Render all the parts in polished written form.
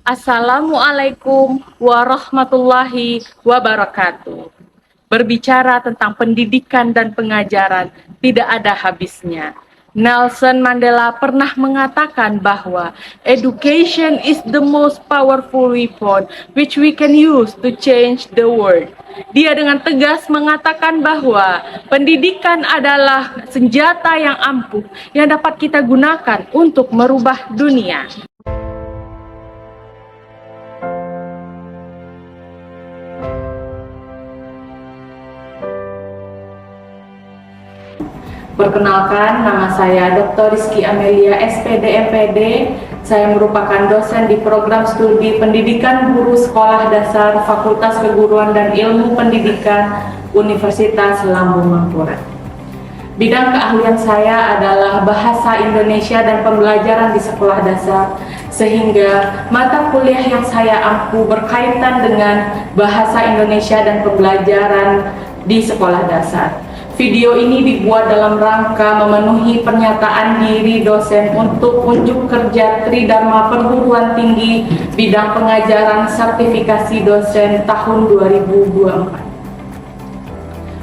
Assalamualaikum warahmatullahi wabarakatuh. Berbicara tentang pendidikan dan pengajaran tidak ada habisnya. Nelson Mandela pernah mengatakan bahwa education is the most powerful weapon which we can use to change the world. Dia dengan tegas mengatakan bahwa pendidikan adalah senjata yang ampuh yang dapat kita gunakan untuk merubah dunia. Perkenalkan, nama saya Dr. Rizky Amelia, SPD MPD. Saya merupakan dosen di program studi Pendidikan Guru Sekolah Dasar Fakultas Keguruan dan Ilmu Pendidikan Universitas Lambung Mangkurat. Bidang keahlian saya adalah bahasa Indonesia dan pembelajaran di sekolah dasar, sehingga mata kuliah yang saya ampu berkaitan dengan bahasa Indonesia dan pembelajaran di sekolah dasar. Video ini dibuat dalam rangka memenuhi pernyataan diri dosen untuk unjuk kerja Tridharma Perguruan Tinggi bidang pengajaran sertifikasi dosen tahun 2024.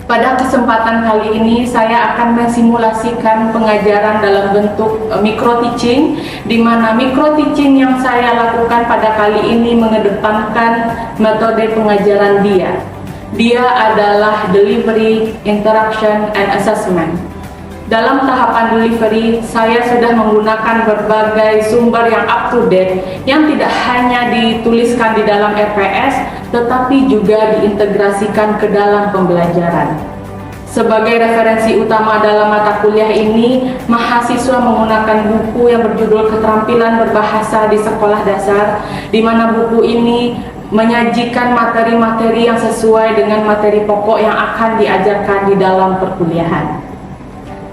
Pada kesempatan kali ini saya akan mensimulasikan pengajaran dalam bentuk micro teaching, di mana micro teaching yang saya lakukan pada kali ini mengedepankan metode pengajaran dia. Dia adalah delivery, interaction, and assessment. Dalam tahapan delivery, saya sudah menggunakan berbagai sumber yang up to date yang tidak hanya dituliskan di dalam RPS, tetapi juga diintegrasikan ke dalam pembelajaran. Sebagai referensi utama dalam mata kuliah ini, mahasiswa menggunakan buku yang berjudul Keterampilan Berbahasa di Sekolah Dasar, di mana buku ini menyajikan materi-materi yang sesuai dengan materi pokok yang akan diajarkan di dalam perkuliahan.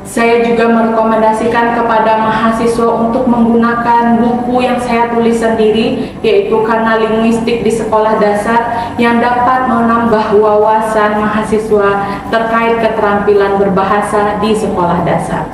Saya juga merekomendasikan kepada mahasiswa untuk menggunakan buku yang saya tulis sendiri, yaitu Kanal Linguistik di Sekolah Dasar, yang dapat menambah wawasan mahasiswa terkait keterampilan berbahasa di sekolah dasar.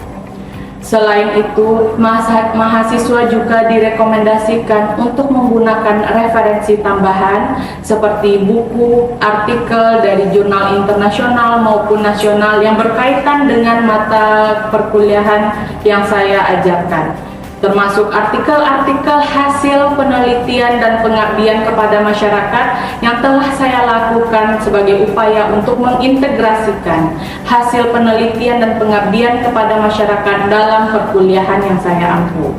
Selain itu, mahasiswa juga direkomendasikan untuk menggunakan referensi tambahan seperti buku, artikel dari jurnal internasional maupun nasional yang berkaitan dengan mata perkuliahan yang saya ajarkan, termasuk artikel-artikel hasil penelitian dan pengabdian kepada masyarakat yang telah saya lakukan sebagai upaya untuk mengintegrasikan hasil penelitian dan pengabdian kepada masyarakat dalam perkuliahan yang saya ampu.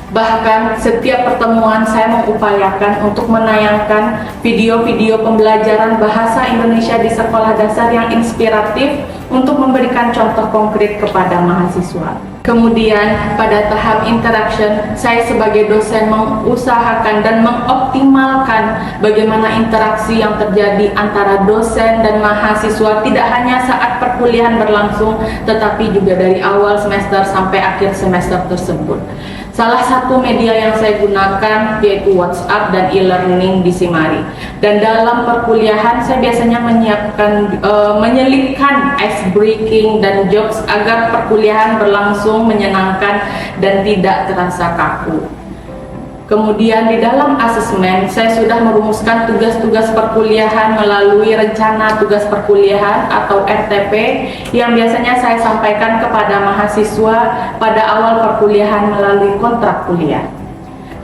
Bahkan setiap pertemuan saya mengupayakan untuk menayangkan video-video pembelajaran bahasa Indonesia di sekolah dasar yang inspiratif untuk memberikan contoh konkret kepada mahasiswa. Kemudian pada tahap interaction, saya sebagai dosen mengusahakan dan mengoptimalkan bagaimana interaksi yang terjadi antara dosen dan mahasiswa tidak hanya saat perkuliahan berlangsung, tetapi juga dari awal semester sampai akhir semester tersebut. Salah satu media yang saya gunakan yaitu WhatsApp dan e-learning di Simari. Dan dalam perkuliahan saya biasanya menyiapkan menyelipkan ice breaking dan jokes agar perkuliahan berlangsung menyenangkan dan tidak terasa kaku. Kemudian di dalam asesmen saya sudah merumuskan tugas-tugas perkuliahan melalui rencana tugas perkuliahan atau RTP yang biasanya saya sampaikan kepada mahasiswa pada awal perkuliahan melalui kontrak kuliah.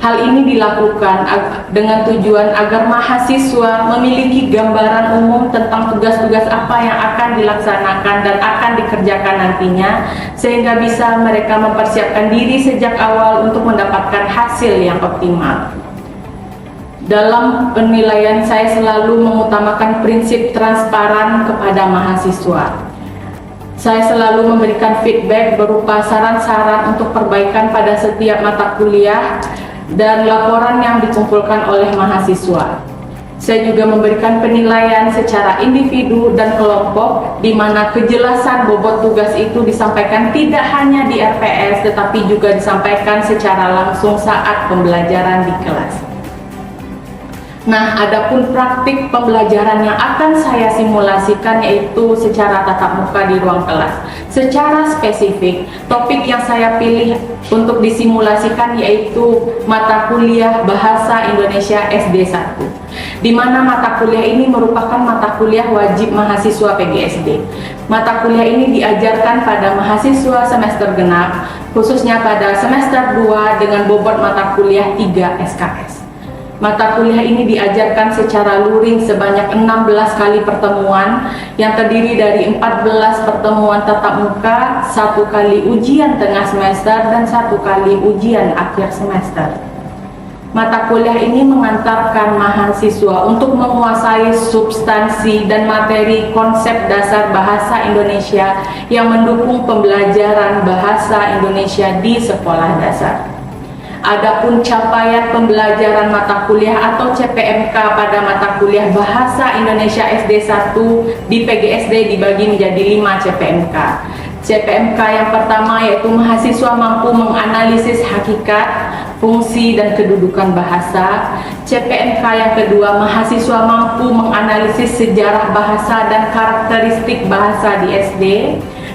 Hal ini dilakukan dengan tujuan agar mahasiswa memiliki gambaran umum tentang tugas-tugas apa yang akan dilaksanakan dan akan dikerjakan nantinya, sehingga bisa mereka mempersiapkan diri sejak awal untuk mendapatkan hasil yang optimal. Dalam penilaian saya selalu mengutamakan prinsip transparan kepada mahasiswa. Saya selalu memberikan feedback berupa saran-saran untuk perbaikan pada setiap mata kuliah dan laporan yang dikumpulkan oleh mahasiswa. Saya juga memberikan penilaian secara individu dan kelompok, di mana kejelasan bobot tugas itu disampaikan tidak hanya di RPS, tetapi juga disampaikan secara langsung saat pembelajaran di kelas. Nah, adapun praktik pembelajaran yang akan saya simulasikan yaitu secara tatap muka di ruang kelas. Secara spesifik, topik yang saya pilih untuk disimulasikan yaitu mata kuliah Bahasa Indonesia SD 1. Di mana mata kuliah ini merupakan mata kuliah wajib mahasiswa PGSD. Mata kuliah ini diajarkan pada mahasiswa semester genap, khususnya pada semester 2 dengan bobot mata kuliah 3 SKS. Mata kuliah ini diajarkan secara luring sebanyak 16 kali pertemuan yang terdiri dari 14 pertemuan tatap muka, 1 kali ujian tengah semester, dan 1 kali ujian akhir semester. Mata kuliah ini mengantarkan mahasiswa untuk menguasai substansi dan materi konsep dasar bahasa Indonesia yang mendukung pembelajaran bahasa Indonesia di sekolah dasar. Adapun capaian pembelajaran mata kuliah atau CPMK pada mata kuliah Bahasa Indonesia SD 1 di PGSD dibagi menjadi 5 CPMK. CPMK yang pertama yaitu mahasiswa mampu menganalisis hakikat, fungsi, dan kedudukan bahasa. CPMK yang kedua, mahasiswa mampu menganalisis sejarah bahasa dan karakteristik bahasa di SD.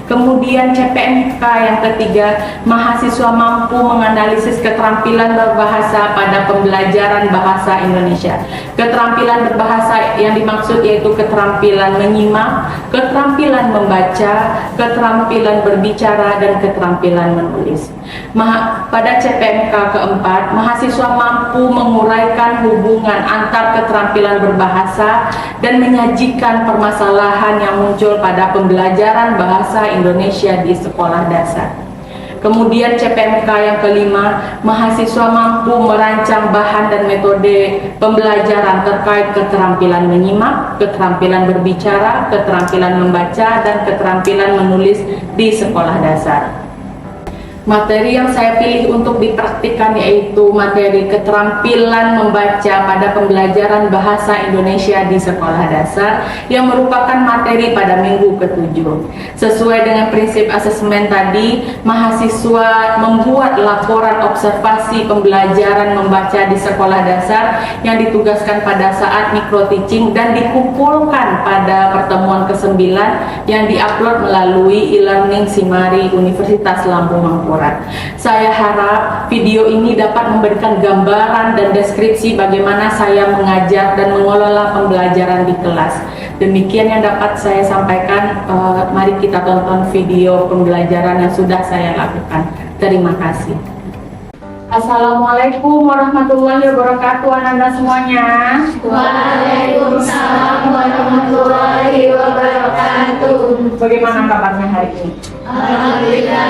Kemudian CPMK yang ketiga, mahasiswa mampu menganalisis keterampilan berbahasa pada pembelajaran bahasa Indonesia. Keterampilan berbahasa yang dimaksud yaitu keterampilan menyimak, keterampilan membaca, keterampilan berbicara, dan keterampilan menulis. Pada CPMK keempat, mahasiswa mampu menguraikan hubungan antar keterampilan berbahasa dan menyajikan permasalahan yang muncul pada pembelajaran bahasa Indonesia di sekolah dasar. Kemudian CPMK yang kelima, mahasiswa mampu merancang bahan dan metode pembelajaran terkait keterampilan menyimak, keterampilan berbicara, keterampilan membaca, dan keterampilan menulis di sekolah dasar. Materi yang saya pilih untuk dipraktikkan yaitu materi keterampilan membaca pada pembelajaran bahasa Indonesia di sekolah dasar yang merupakan materi pada minggu ke-7. Sesuai dengan prinsip asesmen tadi, mahasiswa membuat laporan observasi pembelajaran membaca di sekolah dasar yang ditugaskan pada saat micro teaching dan dikumpulkan pada pertemuan ke-9 yang diupload melalui e-learning Simari Universitas Lampung Mangkurat. Saya harap video ini dapat memberikan gambaran dan deskripsi bagaimana saya mengajar dan mengelola pembelajaran di kelas. Demikian yang dapat saya sampaikan. Mari kita tonton video pembelajaran yang sudah saya lakukan. Terima kasih. Assalamualaikum warahmatullahi wabarakatuh, anak-anak semuanya. Waalaikumsalam warahmatullahi wabarakatuh. Bagaimana kabarnya hari ini? Alhamdulillah.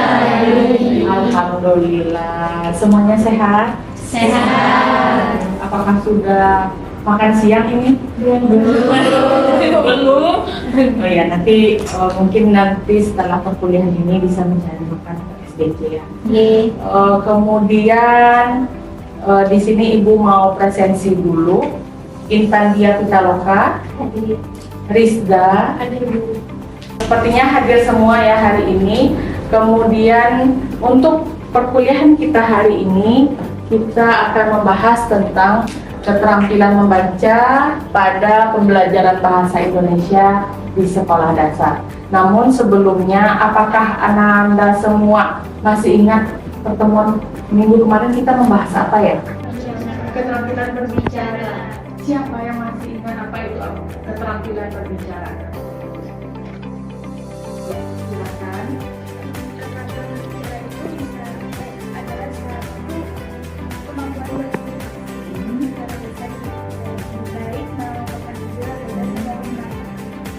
Alhamdulillah. Semuanya sehat? Sehat. Apakah sudah makan siang ini? Belum. Oh ya, nanti mungkin nanti setelah perkuliahan ini bisa mencari makan ke SDC ya. Kemudian di sini Ibu mau presensi dulu. Intan Dia Pitaloka, Rizda, sepertinya hadir semua ya hari ini. Kemudian untuk perkuliahan kita hari ini, kita akan membahas tentang keterampilan membaca pada pembelajaran bahasa Indonesia di sekolah dasar. Namun sebelumnya, apakah Anda semua masih ingat pertemuan minggu kemarin kita membahas apa ya? Keterampilan berbicara. Siapa yang masih ingat apa itu keterampilan berbicara? Ya, silakan.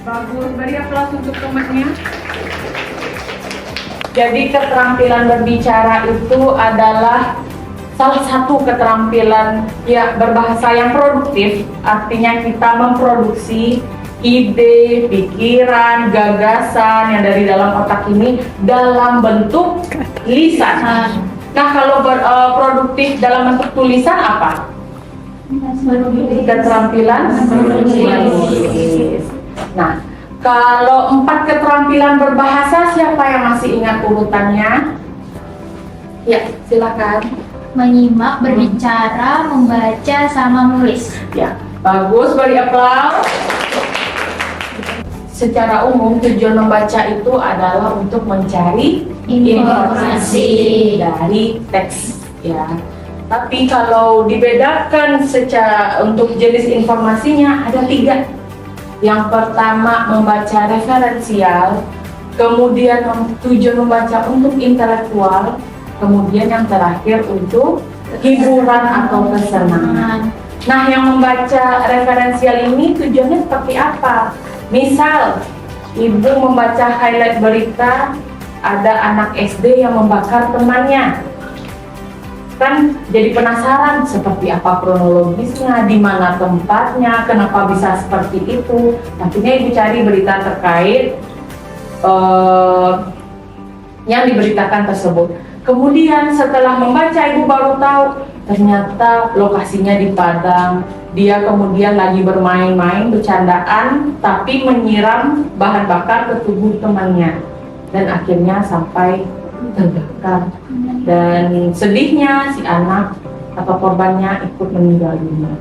Bagus, beri aplaus untuk temannya. Jadi keterampilan berbicara itu adalah salah satu keterampilan ya berbahasa yang produktif. Artinya kita memproduksi ide, pikiran, gagasan yang dari dalam otak ini dalam bentuk lisan. Nah, kalau produktif dalam bentuk tulisan apa? Keterampilan menulis. Nah, kalau 4 keterampilan berbahasa, siapa yang masih ingat urutannya? Ya, silakan. Menyimak, berbicara, membaca, sama menulis. Ya, Bagus, beri aplaus. Secara umum tujuan membaca itu adalah untuk mencari informasi dari teks, ya. Tapi kalau dibedakan secara untuk jenis informasinya ada 3. Yang pertama membaca referensial, kemudian tujuan membaca untuk intelektual, kemudian yang terakhir untuk hiburan atau kesenangan. Nah, yang membaca referensial ini tujuannya seperti apa? Misal, ibu membaca highlight berita, ada anak SD yang membakar temannya. Kan jadi penasaran seperti apa kronologisnya, di mana tempatnya, kenapa bisa seperti itu. Akhirnya ibu cari berita terkait yang diberitakan tersebut. Kemudian setelah membaca ibu baru tahu ternyata lokasinya di Padang. Dia kemudian lagi bermain-main, bercandaan, tapi menyiram bahan bakar ke tubuh temannya. Dan akhirnya sampai terbakar. Dan sedihnya si anak atau korbannya ikut meninggal dunia.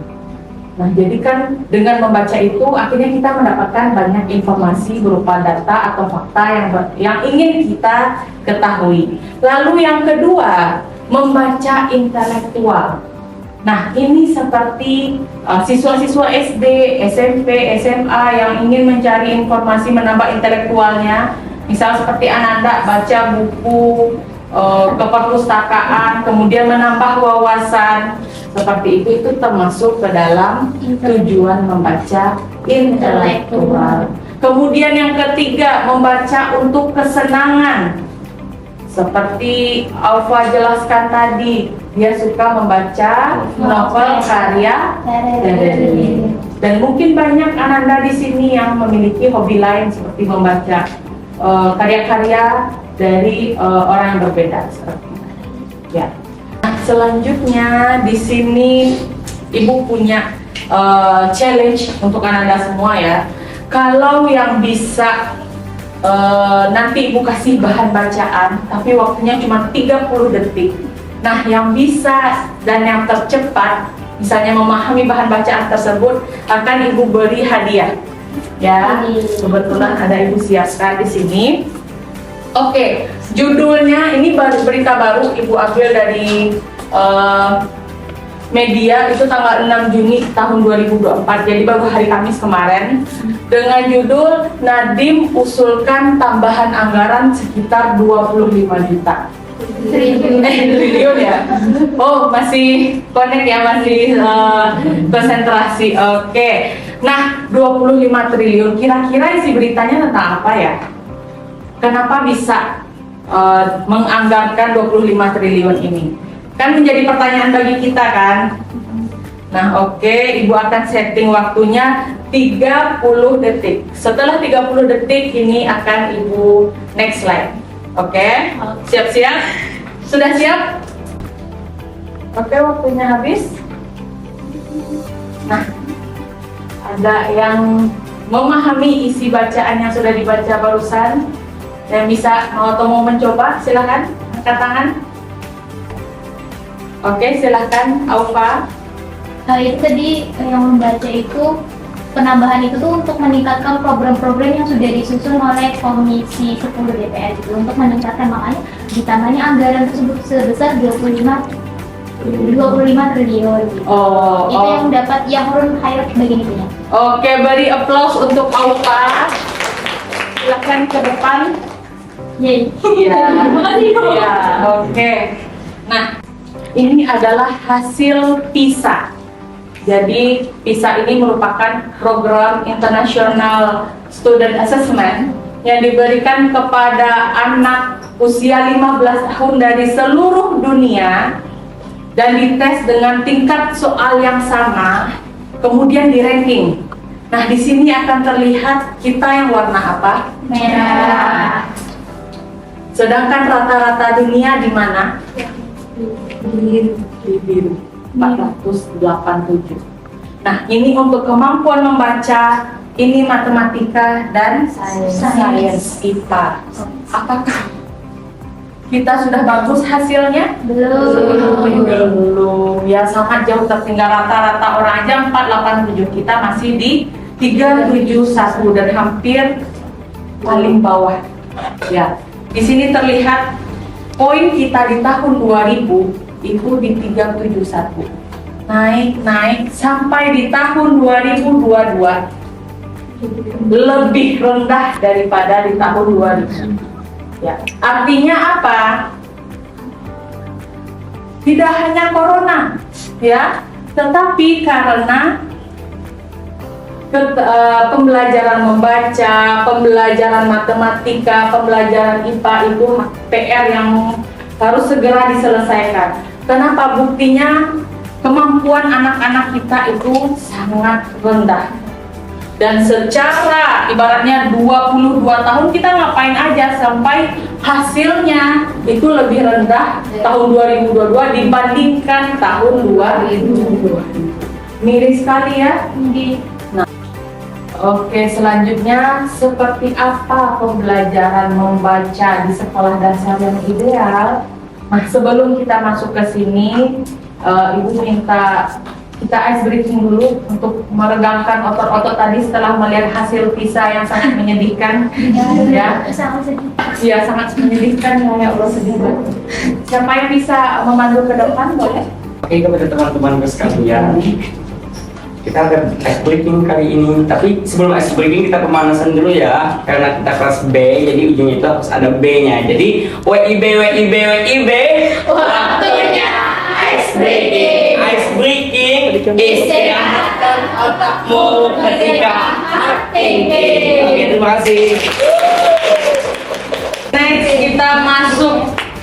Nah, jadi kan dengan membaca itu akhirnya kita mendapatkan banyak informasi berupa data atau fakta yang ingin kita ketahui. Lalu yang kedua, membaca intelektual. Nah, ini seperti siswa-siswa SD, SMP, SMA yang ingin mencari informasi menambah intelektualnya. Misal seperti Ananda baca buku ke perpustakaan, kemudian menambah wawasan. Seperti itu termasuk ke dalam tujuan membaca intelektual. Kemudian yang ketiga, membaca untuk kesenangan. Seperti Alfa jelaskan tadi, dia suka membaca novel karya dari. Dan mungkin banyak Ananda di sini yang memiliki hobi lain seperti membaca karya-karya dari orang yang berbeda seperti itu. Ya. Nah, selanjutnya di sini ibu punya challenge untuk Ananda semua ya. Kalau yang bisa nanti ibu kasih bahan bacaan, tapi waktunya cuma 30 detik. Nah, yang bisa dan yang tercepat, misalnya memahami bahan bacaan tersebut, akan ibu beri hadiah. Ya, kebetulan ada ibu siapkan di sini. Oke, judulnya ini berita baru ibu ambil dari media, itu tanggal 6 Juni tahun 2024, jadi baru hari Kamis kemarin, dengan judul Nadiem usulkan tambahan anggaran sekitar 25 juta. Triliun ya? Oh, masih connect ya, masih konsentrasi. Oke. Nah, 25 triliun, kira-kira isi beritanya tentang apa ya? Kenapa bisa menganggarkan 25 triliun ini? Kan menjadi pertanyaan bagi kita kan? Nah, oke, ibu akan setting waktunya 30 detik. Setelah 30 detik ini akan ibu next slide. Oke, siap-siap? Sudah siap? Oke, waktunya habis. Nah, ada yang memahami isi bacaan yang sudah dibaca barusan? Yang bisa mau mencoba, silakan angkat tangan. Oke, silakan Aufa. Itu tadi yang membaca itu, penambahan itu tuh untuk meningkatkan program-program yang sudah disusun oleh Komisi 10 DPR itu, untuk meningkatkan, makanya ditambahnya anggaran tersebut sebesar 25 triliun gitu. Itu yang dapat, yang urun highlight bagian itunya. Oke, beri aplaus untuk Aufa. Silakan ke depan. Yeay. Iya. Oke. Nah, ini adalah hasil PISA. Jadi PISA ini merupakan program International Student Assessment yang diberikan kepada anak usia 15 tahun dari seluruh dunia dan dites dengan tingkat soal yang sama, kemudian di ranking. Nah, di sini akan terlihat kita yang warna apa? Merah. Sedangkan rata-rata dunia di mana? Di biru. 487. Nah, ini untuk kemampuan membaca, ini matematika dan sains IPA. Apakah Kita sudah bagus hasilnya? Belum. Ya sangat jauh tertinggal, rata-rata orang aja 487, kita masih di 371 dan hampir paling bawah. Ya, di sini terlihat poin kita di tahun 2000 itu di 371. Naik sampai di tahun 2022 lebih rendah daripada di tahun 2000. Ya, artinya apa? Tidak hanya corona, ya, tetapi karena pembelajaran membaca, pembelajaran matematika, pembelajaran IPA itu PR yang harus segera diselesaikan. Kenapa? Buktinya kemampuan anak-anak kita itu sangat rendah. Dan secara ibaratnya 22 tahun kita ngapain aja sampai hasilnya itu lebih rendah tahun 2022 dibandingkan tahun 2002. Miris sekali ya. Nah, oke, selanjutnya seperti apa pembelajaran membaca di sekolah dasar yang ideal? Nah, sebelum kita masuk ke sini, Ibu minta kita ice breaking dulu untuk meregangkan otot-otot tadi setelah melihat hasil PISA yang sangat menyedihkan. Ya, Sangat sedih. iya sangat menyedihkan, ya Allah, sedih banget. Siapa yang bisa memandu ke depan boleh? Oke, kepada teman-teman sekalian, kita ada ice breaking kali ini. Tapi sebelum ice breaking kita pemanasan dulu ya, karena kita kelas B, jadi ujungnya itu harus ada B-nya. Jadi WIB, Waktunya ice breaking. ice breaking istirahatkan otakmu ketika tinggi. Oke, terima kasih. Next kita masuk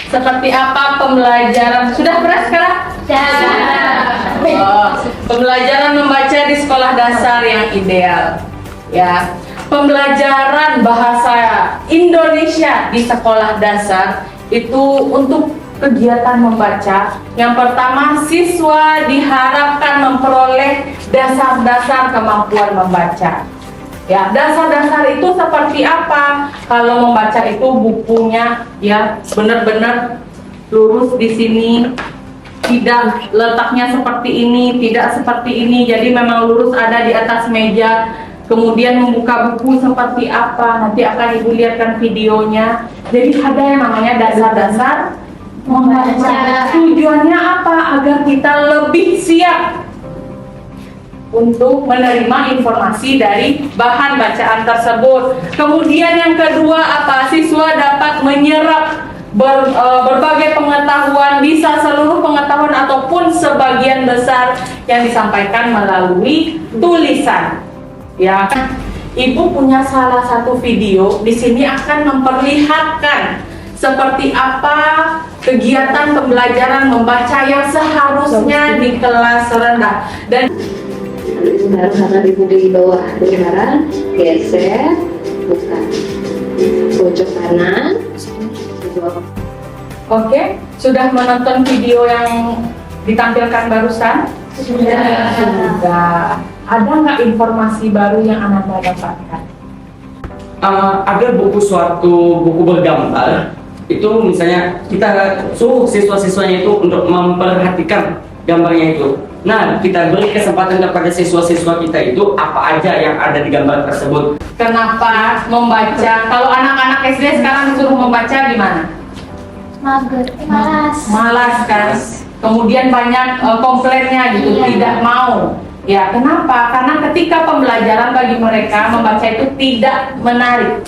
seperti apa pembelajaran. Sudah beres sekarang? Pembelajaran membaca di sekolah dasar yang ideal. Ya, pembelajaran bahasa Indonesia di sekolah dasar itu untuk kegiatan membaca. Yang pertama, siswa diharapkan memperoleh dasar-dasar kemampuan membaca. Ya, dasar-dasar itu seperti apa? Kalau membaca itu bukunya ya benar-benar lurus di sini. Tidak letaknya seperti ini, tidak seperti ini. Jadi memang lurus ada di atas meja. Kemudian membuka buku seperti apa? Nanti akan Ibu lihatkan videonya. Jadi ada yang namanya dasar-dasar membaca. Tujuannya apa? Agar kita lebih siap untuk menerima informasi dari bahan bacaan tersebut. Kemudian yang kedua apa? Siswa dapat menyerap berbagai pengetahuan, bisa seluruh pengetahuan ataupun sebagian besar yang disampaikan melalui tulisan. Ya, Ibu punya salah satu video di sini akan memperlihatkan seperti apa kegiatan pembelajaran membaca yang seharusnya di kelas rendah. Dan Lembaran karena ibu di bawah lembaran, geser, buka pojok kanan. oke, sudah menonton video yang ditampilkan barusan? Sudah. Ada nggak informasi baru yang Anda dapatkan? Ada suatu buku bergambar. Itu misalnya kita suruh siswa-siswanya itu untuk memperhatikan gambarnya itu. Nah, kita beri kesempatan kepada siswa-siswa kita itu apa aja yang ada di gambar tersebut. Kenapa membaca? Kalau anak-anak SD sekarang disuruh membaca gimana? Malas. Malas kan? Kemudian banyak komplainnya gitu, Iya. tidak mau. Ya, kenapa? Karena ketika pembelajaran bagi mereka membaca itu tidak menarik.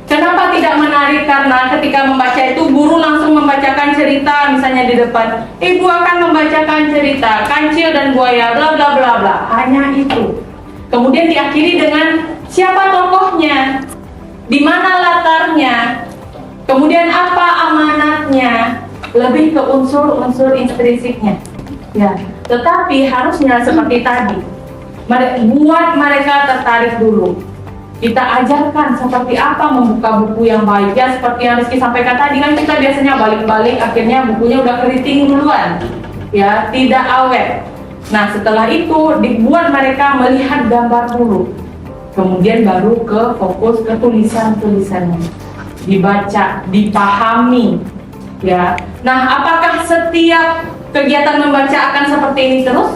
Kenapa tidak menarik? Karena ketika membaca itu guru langsung membacakan cerita, misalnya di depan, Ibu akan membacakan cerita kancil dan buaya, bla bla bla bla. Hanya itu. Kemudian diakhiri dengan siapa tokohnya, di mana latarnya, kemudian apa amanatnya, lebih ke unsur-unsur intrinsiknya. Ya, tetapi harusnya seperti tadi, buat mereka tertarik dulu. Kita ajarkan seperti apa membuka buku yang baik, ya seperti yang Rizky sampaikan tadi kan kita biasanya balik-balik, akhirnya bukunya udah keriting duluan, ya tidak awet. Nah setelah itu dibuat mereka melihat gambar dulu, kemudian baru ke fokus ke tulisan-tulisannya. dibaca, dipahami, ya. Nah, apakah setiap kegiatan membaca akan seperti ini terus?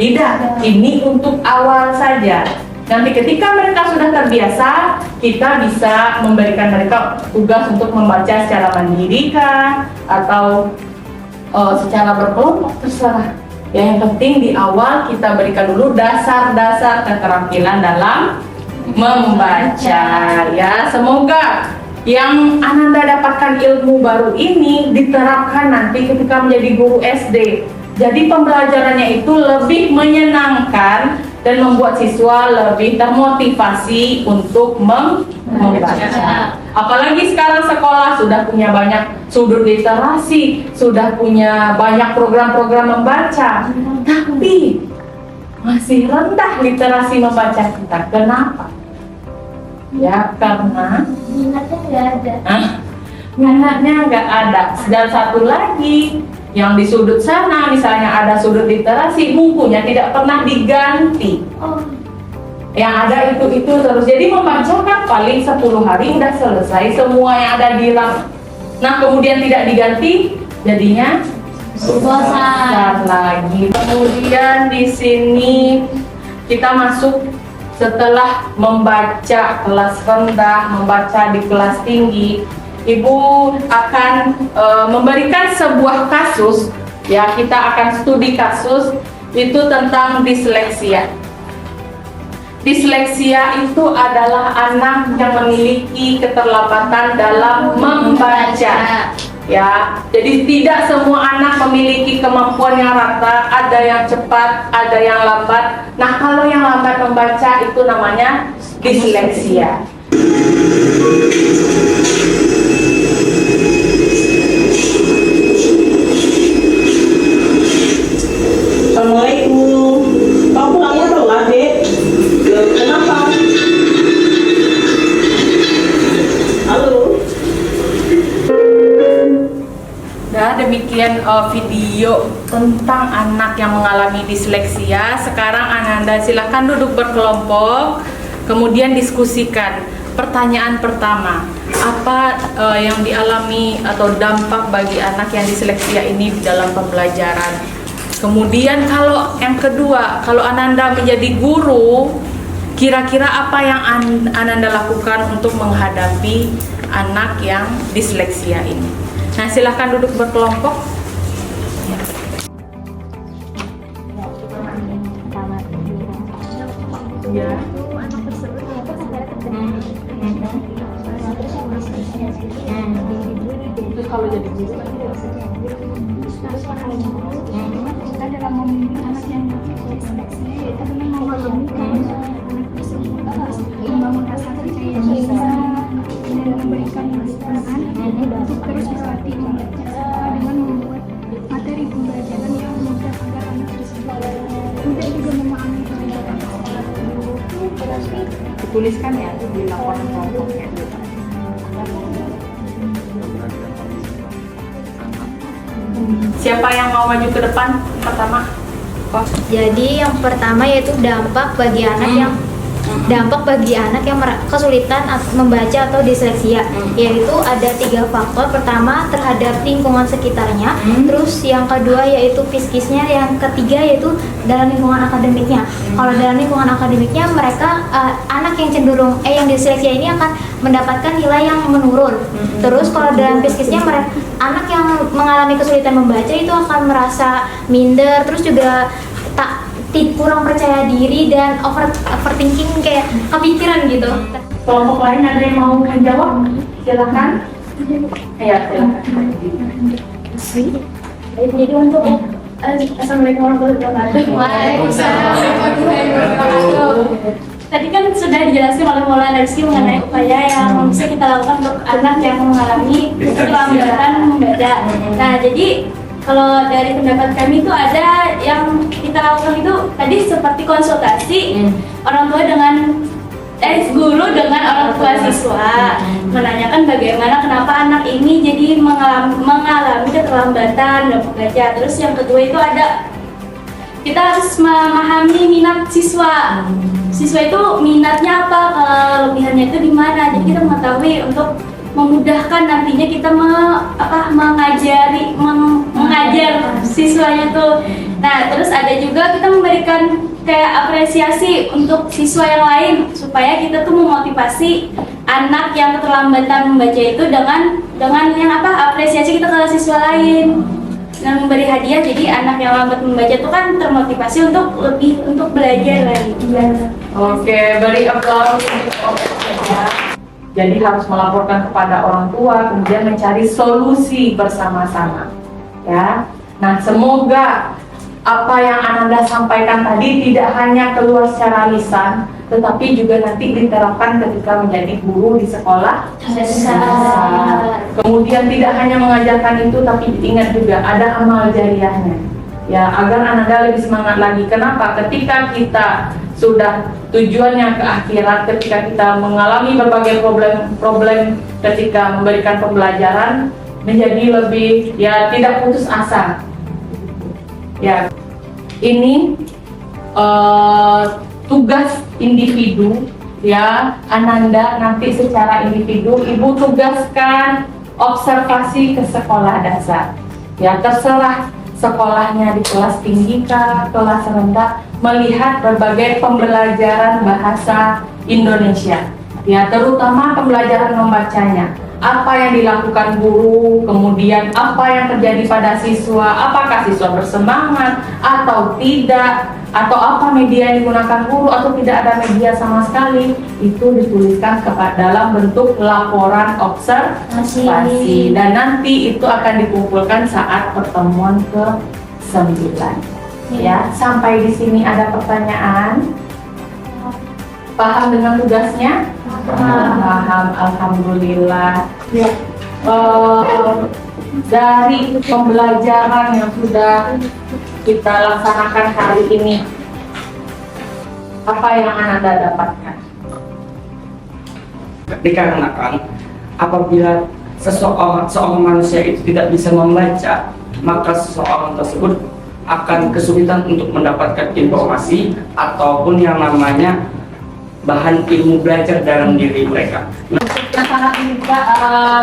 Tidak, ini untuk awal saja. Nanti ketika mereka sudah terbiasa, kita bisa memberikan mereka tugas untuk membaca secara mandiri kah, atau secara berkelompok, terserah. Ya, yang penting di awal kita berikan dulu dasar-dasar keterampilan dalam membaca. Ya, semoga yang Ananda dapatkan ilmu baru ini diterapkan nanti ketika menjadi guru SD. Jadi pembelajarannya itu lebih menyenangkan dan membuat siswa lebih termotivasi untuk membaca. Apalagi sekarang sekolah sudah punya banyak sudut literasi, sudah punya banyak program-program membaca, tapi masih rendah literasi membaca kita. Kenapa? Ya, karena Minatnya nggak ada. minatnya nggak ada. Dan satu lagi, yang di sudut sana misalnya ada sudut literasi, bukunya tidak pernah diganti. Oh, Yang ada itu terus. Jadi membaca kan paling 10 hari udah selesai semua yang ada di rak. Nah, kemudian tidak diganti, jadinya bosan lagi. Kemudian di sini kita masuk setelah membaca kelas rendah, membaca di kelas tinggi. Ibu akan memberikan sebuah kasus, ya, kita akan studi kasus itu tentang disleksia. Disleksia itu adalah anak yang memiliki keterlambatan dalam membaca. Ya, jadi tidak semua anak memiliki kemampuan yang rata, ada yang cepat, ada yang lambat. Nah, kalau yang lambat membaca itu namanya disleksia. Assalamualaikum. Kau pulangnya telat, Dek? Kenapa? Halo. Nah, demikian video tentang anak yang mengalami disleksia. Sekarang Ananda silahkan duduk berkelompok, kemudian diskusikan. Pertanyaan pertama, apa yang dialami atau dampak bagi anak yang disleksia ini dalam pembelajaran? Kemudian kalau yang kedua, kalau Ananda menjadi guru, kira-kira apa yang Ananda lakukan untuk menghadapi anak yang disleksia ini? Nah, silahkan duduk berkelompok. Ya. Terus kalau jadi guru kita dalam membimbing anak yang disleksia yaitu dengan memahami anak tersebut membangun rasa percaya diri dan memberikan masukan untuk terus berlatih membaca dengan membuat materi pembelajaran yang mudah agar anak tersebut mudah juga memahami pelajaran. dituliskan ya di laporan kelompoknya. Siapa yang mau maju ke depan pertama? Jadi yang pertama yaitu dampak bagi anak yang kesulitan membaca atau disleksia, yaitu ada 3 faktor. Pertama terhadap lingkungan sekitarnya, terus yang kedua yaitu psikisnya, yang ketiga yaitu dalam lingkungan akademiknya. Kalau dalam lingkungan akademiknya mereka anak yang cenderung yang disleksia ini akan mendapatkan nilai yang menurun. Terus kalau dalam psikisnya anak yang mengalami kesulitan membaca itu akan merasa minder, terus juga kurang percaya diri dan overthinking, kayak kepikiran gitu. Kelompok lain ada yang mau menjawab? Silakan. Ya, silakan. Jadi untuk Assalamualaikum warahmatullahi wabarakatuh. Waalaikumsalam. Tadi kan sudah dijelaskan oleh Maulana Rizky mengenai upaya yang bisa kita lakukan untuk anak yang mengalami keterlambatan membaca. Nah, jadi kalau dari pendapat kami itu ada yang kita lakukan itu tadi seperti konsultasi orang tua dengan guru dengan orang tua siswa, menanyakan bagaimana kenapa anak ini jadi mengalami keterlambatan dalam membaca. Terus yang kedua itu ada kita harus memahami minat siswa. Siswa itu minatnya apa, kelebihannya itu di mana. Jadi kita mengetahui untuk memudahkan nantinya kita mengajar siswanya tuh. Nah, terus ada juga kita memberikan kayak apresiasi untuk siswa yang lain supaya kita tuh memotivasi anak yang keterlambatan membaca itu dengan yang apresiasi kita ke siswa lain. Nah, memberi hadiah, jadi anak yang lambat membaca itu kan termotivasi untuk belajar lagi. Oke, beri aplaus untuk ya. Jadi harus melaporkan kepada orang tua, kemudian mencari solusi bersama-sama. Ya. Nah, semoga apa yang Ananda sampaikan tadi tidak hanya keluar secara lisan, tetapi juga nanti diterapkan ketika menjadi guru di sekolah dasar. Kemudian tidak hanya mengajarkan itu, tapi diingat juga ada amal jariahnya. Ya, agar Ananda lebih semangat lagi. Kenapa? Ketika kita sudah tujuannya ke akhirat, ketika kita mengalami berbagai problem ketika memberikan pembelajaran, menjadi lebih tidak putus asa. Ya, ini tugas individu ya. Ananda nanti secara individu Ibu tugaskan observasi ke sekolah dasar. Ya, terserah sekolahnya di kelas tinggi kah, kelas rendah, melihat berbagai pembelajaran bahasa Indonesia. Ya, terutama pembelajaran membacanya. Apa yang dilakukan guru, kemudian apa yang terjadi pada siswa, apakah siswa bersemangat atau tidak, atau apa media yang digunakan guru atau tidak ada media sama sekali, itu dituliskan dalam bentuk laporan observasi dan nanti itu akan dikumpulkan saat pertemuan ke-9. Ya, sampai di sini ada pertanyaan? Paham dengan tugasnya? Paham, alhamdulillah. Dari pembelajaran yang sudah kita laksanakan hari ini, apa yang Ananda dapatkan? Dikarenakan apabila seorang manusia itu tidak bisa membaca, maka seseorang tersebut akan kesulitan untuk mendapatkan informasi ataupun yang namanya bahan ilmu belajar dalam diri mereka. Yang sangat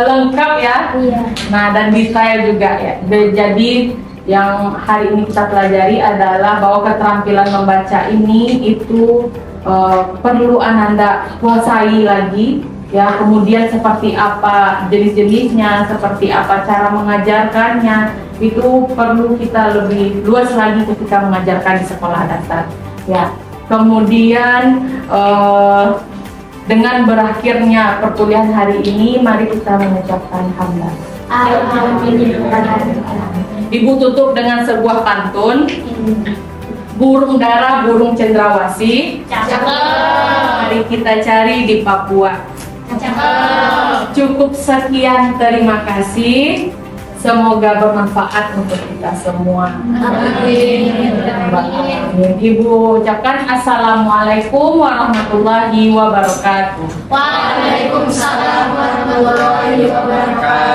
lengkap ya. Iya. Nah, dan detail juga ya. Jadi yang hari ini kita pelajari adalah bahwa keterampilan membaca ini itu perlu Ananda kuasai lagi ya. Kemudian seperti apa jenis-jenisnya, seperti apa cara mengajarkannya, itu perlu kita lebih luas lagi ketika mengajarkan di sekolah dasar ya. Kemudian dengan berakhirnya perkuliahan hari ini, mari kita mengucapkan hamdalah. Ibu tutup dengan sebuah pantun. Burung dara, burung cendrawasih, mari kita cari di Papua. Cukup sekian, terima kasih. Semoga bermanfaat untuk kita semua. Amin. Ibu ucapkan assalamualaikum warahmatullahi wabarakatuh. Waalaikumsalam warahmatullahi wabarakatuh.